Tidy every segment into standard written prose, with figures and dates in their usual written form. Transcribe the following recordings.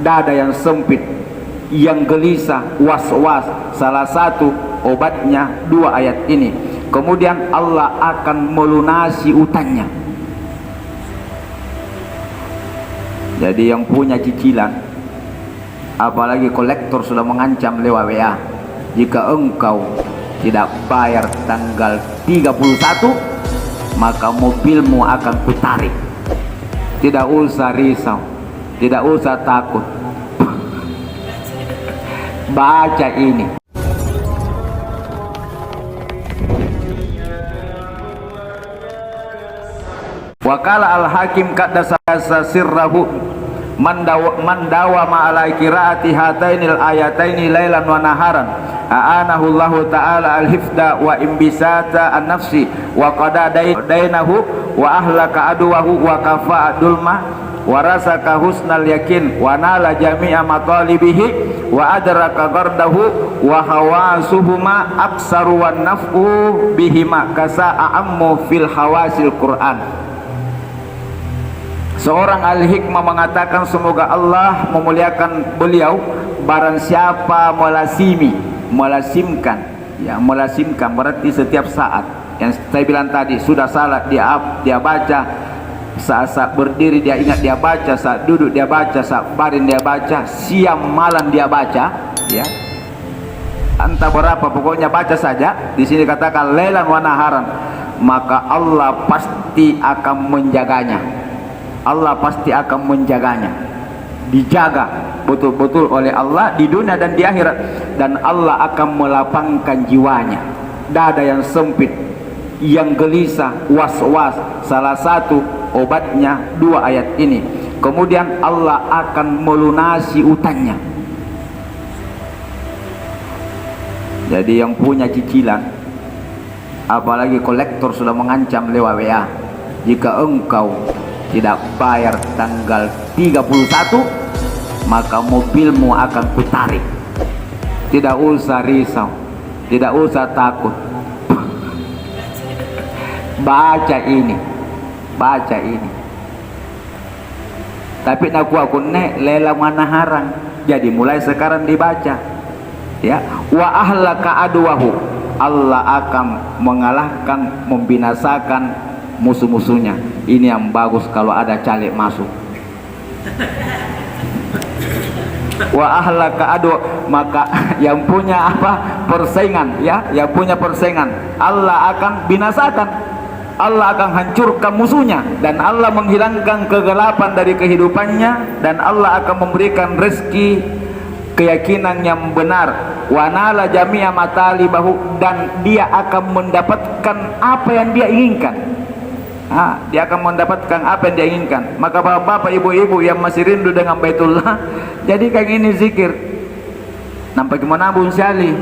dada yang sempit, yang gelisah, was-was. Salah satu obatnya dua ayat ini. Kemudian Allah akan melunasi utangnya. Jadi yang punya cicilan, apalagi kolektor sudah mengancam lewat WA, jika engkau tidak bayar tanggal 31, maka mobilmu akan kutarik. Tidak usah risau, tidak usah takut. Baca ini. Wakala al-hakim qaddasa sirrahu mandawa ma'ala qiraati hatainil ayataini lailan wa naharan a'anahu Allah ta'ala al-hifda wa imbisata an-nafsi wa qada dainahu wa ahlaka aduwahu wa kafa'a dulma wa rasaka husnal yakin wa nala jami'a matalibihi wa adraka gardahu wa hawasuhuma aksaru wan naf'u bihima kasa'a ammu fil hawasil Qur'an. Seorang al-hikmah mengatakan, semoga Allah memuliakan beliau, barang siapa melasimkan, ya, melasimkan berarti setiap saat yang saya bilang tadi, sudah salat dia baca, saat berdiri dia ingat dia baca, saat duduk dia baca, saat baring dia baca, siang malam dia baca, ya, entah berapa, pokoknya baca saja. Di sini katakan lailan wa naharan, maka Allah pasti akan menjaganya. Allah pasti akan menjaganya, dijaga betul-betul oleh Allah di dunia dan di akhirat. Dan Allah akan melapangkan jiwanya, dada yang sempit, yang gelisah, was-was. Salah satu obatnya dua ayat ini. Kemudian Allah akan melunasi utangnya. Jadi yang punya cicilan, apalagi kolektor sudah mengancam lewat WA, jika engkau tidak bayar tanggal 31, maka mobilmu akan kutarik. Tidak usah risau, tidak usah takut. Baca ini, baca ini. Tapi aku nek lela mana harang. Jadi mulai sekarang dibaca, ya. Wa ahlaka adwahu, Allah akan mengalahkan, membinasakan musuh-musuhnya. Ini yang bagus kalau ada caleg masuk. Wa ahlaka adu, maka yang punya apa, persaingan, ya, yang punya persaingan, Allah akan binasakan, Allah akan hancurkan musuhnya, dan Allah menghilangkan kegelapan dari kehidupannya, dan Allah akan memberikan rezeki keyakinan yang benar. Wa nala jami'a matalibahu, dan dia akan mendapatkan apa yang dia inginkan. Dia akan mendapatkan apa yang dia inginkan. Maka bapak-bapak, ibu-ibu yang masih rindu dengan Baitullah, jadikan ini zikir. Nampak menabung sekali.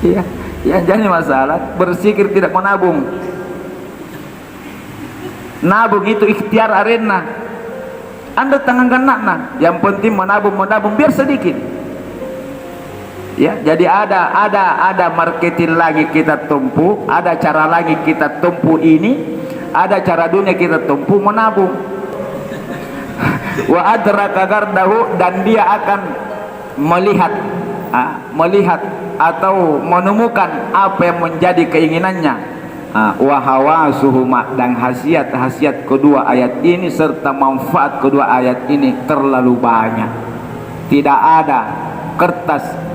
Iya, yang jadi masalah berzikir tidak menabung. Nabung itu ikhtiar arena. Anda tangankan nakna. Yang penting menabung biar sedikit. Ya, jadi ada marketing lagi kita tumpu, ada cara lagi kita tumpu ini, ada cara dunia kita tumpu menabung. Wa adraka gardahu, dan dia akan melihat atau menemukan apa yang menjadi keinginannya. Wa hawasuhuma, dan khasiat kedua ayat ini serta manfaat kedua ayat ini terlalu banyak. Tidak ada kertas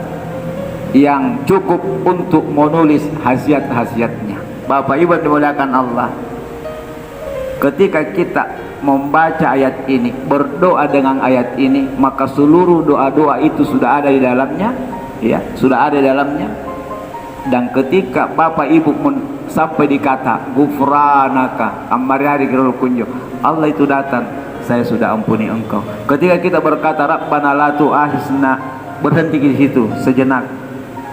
yang cukup untuk menulis khasiat-khasiatnya. Bapak Ibu dimuliakan Allah, ketika kita membaca ayat ini, berdoa dengan ayat ini, maka seluruh doa-doa itu sudah ada di dalamnya, ya, sudah ada di dalamnya. Dan ketika Bapak Ibu sampai di kata gufranaka amari kirul kunjo, Allah itu datang, saya sudah ampuni engkau. Ketika kita berkata Rabbana la tu'akhizna, berhenti di situ sejenak,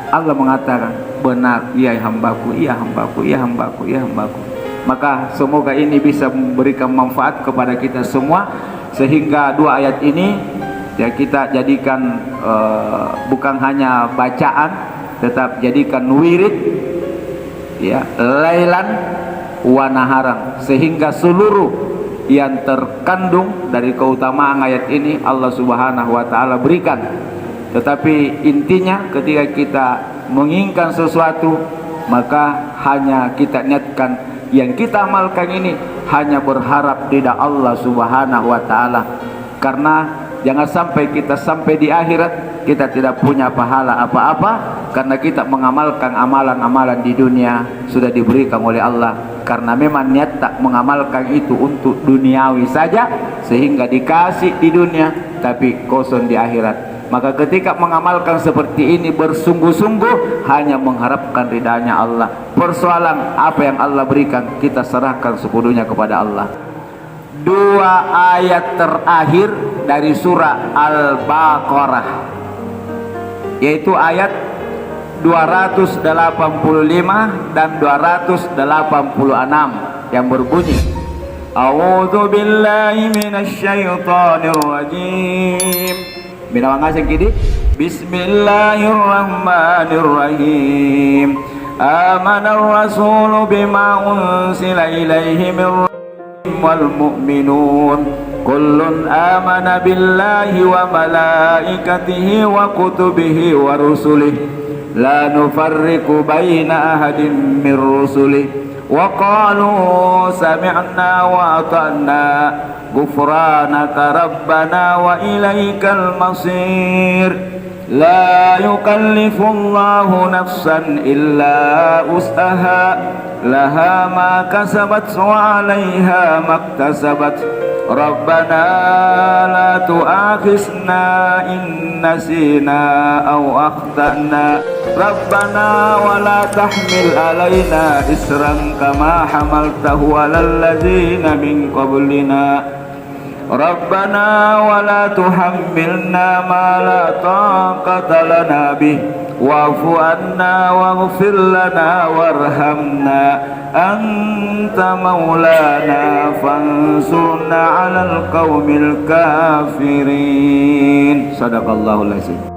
Allah mengatakan, benar, iya hambaku, iya hambaku, iya hambaku, iya hambaku. Maka semoga ini bisa memberikan manfaat kepada kita semua, sehingga dua ayat ini, ya, kita jadikan bukan hanya bacaan, tetap jadikan wirid, ya, lailan wa naharan, sehingga seluruh yang terkandung dari keutamaan ayat ini Allah Subhanahu wa taala berikan. Tetapi intinya ketika kita menginginkan sesuatu, maka hanya kita niatkan yang kita amalkan ini hanya berharap ridha Allah Subhanahu wa taala. Karena jangan sampai kita sampai di akhirat kita tidak punya pahala apa-apa karena kita mengamalkan amalan-amalan di dunia sudah diberikan oleh Allah, karena memang niat tak mengamalkan itu untuk duniawi saja sehingga dikasih di dunia tapi kosong di akhirat. Maka ketika mengamalkan seperti ini bersungguh-sungguh hanya mengharapkan ridhanya Allah. Persoalan apa yang Allah berikan kita serahkan sepenuhnya kepada Allah. Dua ayat terakhir dari surah Al-Baqarah, yaitu ayat 285 dan 286 yang berbunyi, A'udzu billahi minasy syaithanir rajim. Binawangasing kidi, Bismillahirrahmanirrahim. Amanar rasulu bima unsila ilaihi min wal mu'minun kullun amana billahi wa malaikatihi wa kutubihi wa rusulihi la nufarriqu baina ahadin min rusulihi wa qalu sami'na wa ata'na ghufranaka rabbana wa ilaikal masir la yukallifullahu nafsan illa wus'aha laha ma kasabat wa 'alaiha maktasabat rabbana la tu'akhizna in nasina aw akhtana rabbana wa la tahmil 'alaina isran kama hamaltahu 'alal ladzina min qablina rabbana wa la tuhammilna ma la taqata lana bih wa'fu anna waghfir lana warhamna anta maulana fansurna 'alal qaumil kafirin. Sadaqallahul azim.